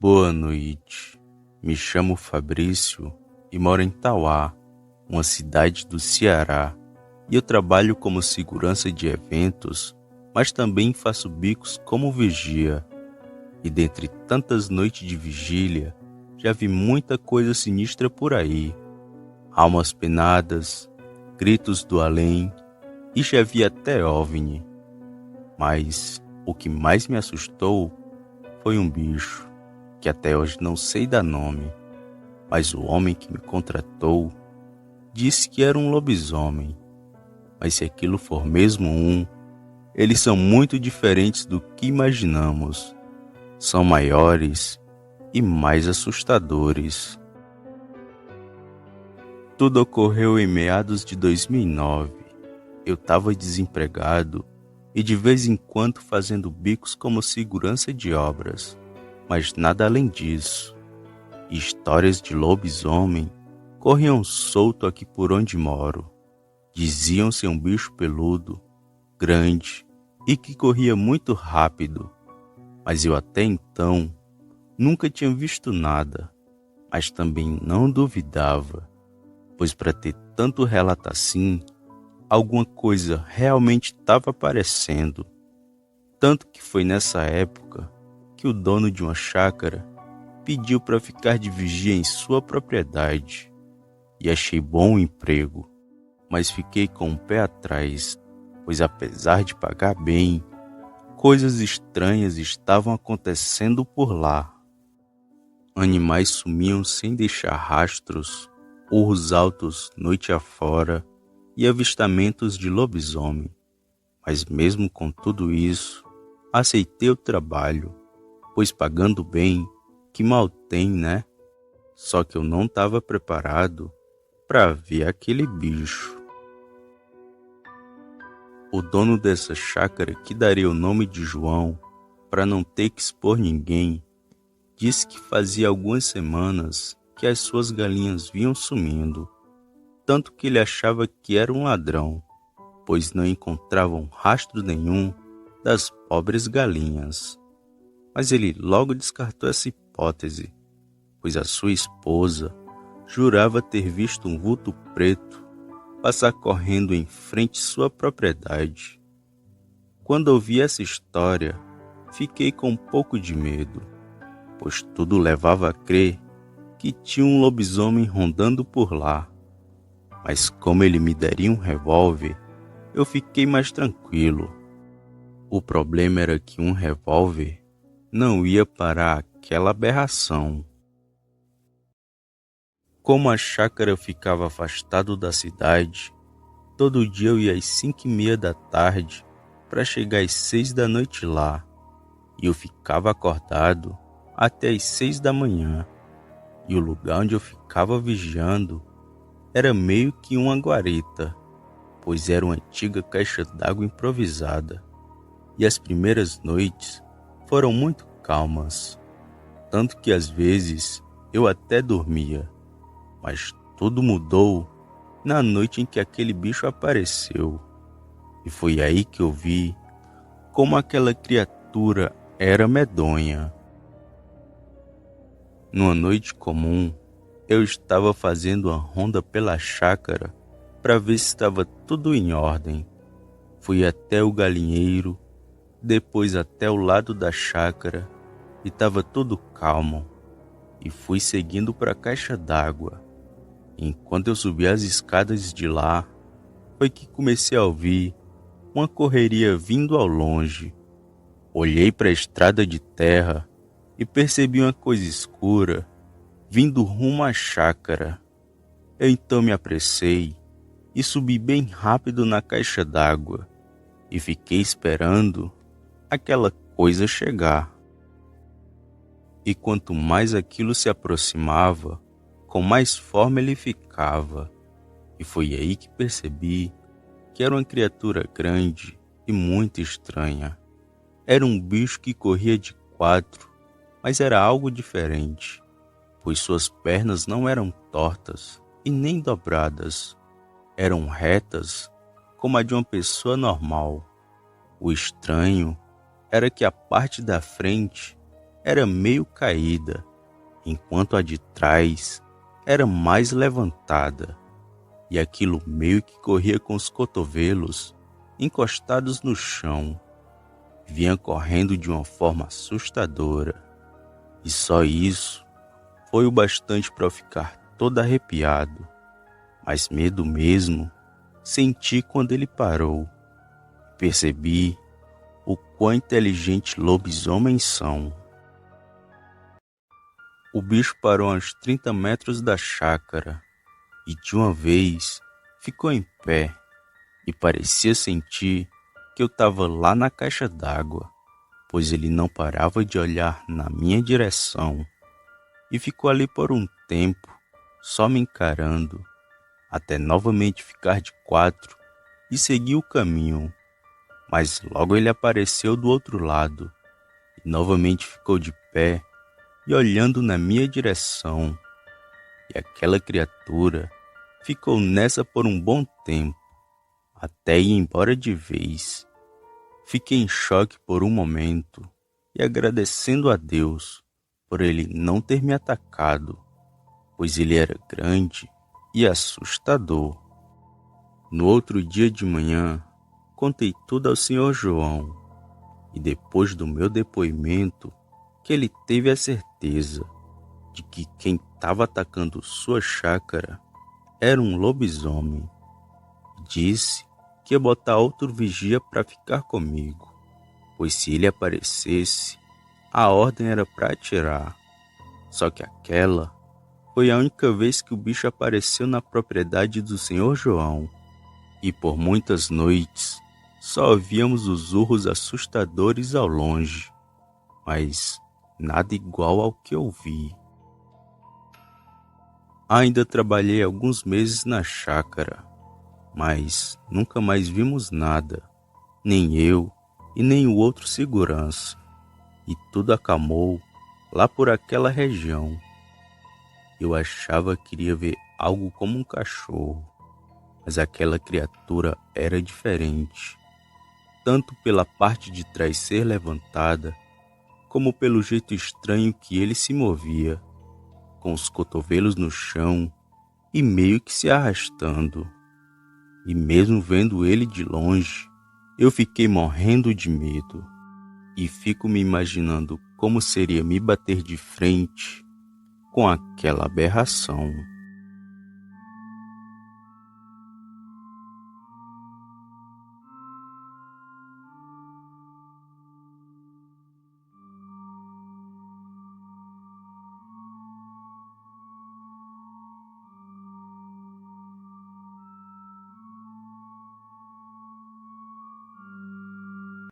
Boa noite, me chamo Fabrício e moro em Tauá, uma cidade do Ceará, e eu trabalho como segurança de eventos, mas também faço bicos como vigia. E dentre tantas noites de vigília, já vi muita coisa sinistra por aí. Almas penadas, gritos do além, e já vi até OVNI. Mas o que mais me assustou foi um bicho, que até hoje não sei dar nome, mas o homem que me contratou disse que era um lobisomem. Mas se aquilo for mesmo eles são muito diferentes do que imaginamos. São maiores e mais assustadores. Tudo ocorreu em meados de 2009. Eu estava desempregado e de vez em quando fazendo bicos como segurança de obras, mas nada além disso. Histórias de lobisomem corriam solto aqui por onde moro. Diziam ser um bicho peludo, grande e que corria muito rápido, mas eu até então nunca tinha visto nada, mas também não duvidava, pois para ter tanto relato assim, alguma coisa realmente estava aparecendo. Tanto que foi nessa época que o dono de uma chácara pediu para ficar de vigia em sua propriedade. E achei bom o emprego, mas fiquei com o pé atrás, pois apesar de pagar bem, coisas estranhas estavam acontecendo por lá. Animais sumiam sem deixar rastros, urros altos noite afora e avistamentos de lobisomem. Mas mesmo com tudo isso, aceitei o trabalho, pois pagando bem, que mal tem, né? Só que eu não estava preparado para ver aquele bicho. O dono dessa chácara, que daria o nome de João, para não ter que expor ninguém, disse que fazia algumas semanas que as suas galinhas vinham sumindo, tanto que ele achava que era um ladrão, pois não encontravam rastro nenhum das pobres galinhas. Mas ele logo descartou essa hipótese, pois a sua esposa jurava ter visto um vulto preto passar correndo em frente à sua propriedade. Quando ouvi essa história, fiquei com um pouco de medo, pois tudo levava a crer que tinha um lobisomem rondando por lá. Mas como ele me daria um revólver, eu fiquei mais tranquilo. O problema era que um revólver não ia parar aquela aberração. Como a chácara ficava afastado da cidade, todo dia eu ia às 5:30 da tarde para chegar às 6 da noite lá, e eu ficava acordado até às 6 da manhã, e o lugar onde eu ficava vigiando era meio que uma guarita, pois era uma antiga caixa d'água improvisada, e as primeiras noites foram muito calmas, tanto que às vezes eu até dormia. Mas tudo mudou na noite em que aquele bicho apareceu. E foi aí que eu vi como aquela criatura era medonha. Numa noite comum, eu estava fazendo uma ronda pela chácara para ver se estava tudo em ordem. Fui até o galinheiro, depois até o lado da chácara e estava tudo calmo. E fui seguindo para a caixa d'água. Enquanto eu subia as escadas de lá, foi que comecei a ouvir uma correria vindo ao longe. Olhei para a estrada de terra e percebi uma coisa escura vindo rumo à chácara. Eu então me apressei e subi bem rápido na caixa d'água e fiquei esperando aquela coisa chegar. E quanto mais aquilo se aproximava, com mais forma ele ficava, e foi aí que percebi que era uma criatura grande e muito estranha. Era um bicho que corria de 4, mas era algo diferente, pois suas pernas não eram tortas e nem dobradas, eram retas como a de uma pessoa normal. O estranho era que a parte da frente era meio caída, enquanto a de trás era mais levantada, e aquilo meio que corria com os cotovelos encostados no chão. Vinha correndo de uma forma assustadora, e só isso foi o bastante para eu ficar todo arrepiado. Mas medo mesmo senti quando ele parou. Percebi o quão inteligente lobisomens são. O bicho parou a uns 30 metros da chácara e de uma vez ficou em pé e parecia sentir que eu estava lá na caixa d'água, pois ele não parava de olhar na minha direção e ficou ali por um tempo, só me encarando, até novamente ficar de quatro e seguir o caminho. Mas logo ele apareceu do outro lado e novamente ficou de pé e olhando na minha direção. E aquela criatura ficou nessa por um bom tempo, até ir embora de vez. Fiquei em choque por um momento e agradecendo a Deus por ele não ter me atacado, pois ele era grande e assustador. No outro dia de manhã, contei tudo ao Sr. João, e depois do meu depoimento, que ele teve a certeza de que quem estava atacando sua chácara era um lobisomem. Disse que ia botar outro vigia para ficar comigo, pois se ele aparecesse, a ordem era para atirar. Só que aquela foi a única vez que o bicho apareceu na propriedade do Sr. João, e por muitas noites só ouvíamos os urros assustadores ao longe, mas nada igual ao que ouvi. Ainda trabalhei alguns meses na chácara, mas nunca mais vimos nada, nem eu e nem o outro segurança, e tudo acalmou lá por aquela região. Eu achava que iria ver algo como um cachorro, mas aquela criatura era diferente, tanto pela parte de trás ser levantada, como pelo jeito estranho que ele se movia, com os cotovelos no chão e meio que se arrastando. E mesmo vendo ele de longe, eu fiquei morrendo de medo, e fico me imaginando como seria me bater de frente com aquela aberração.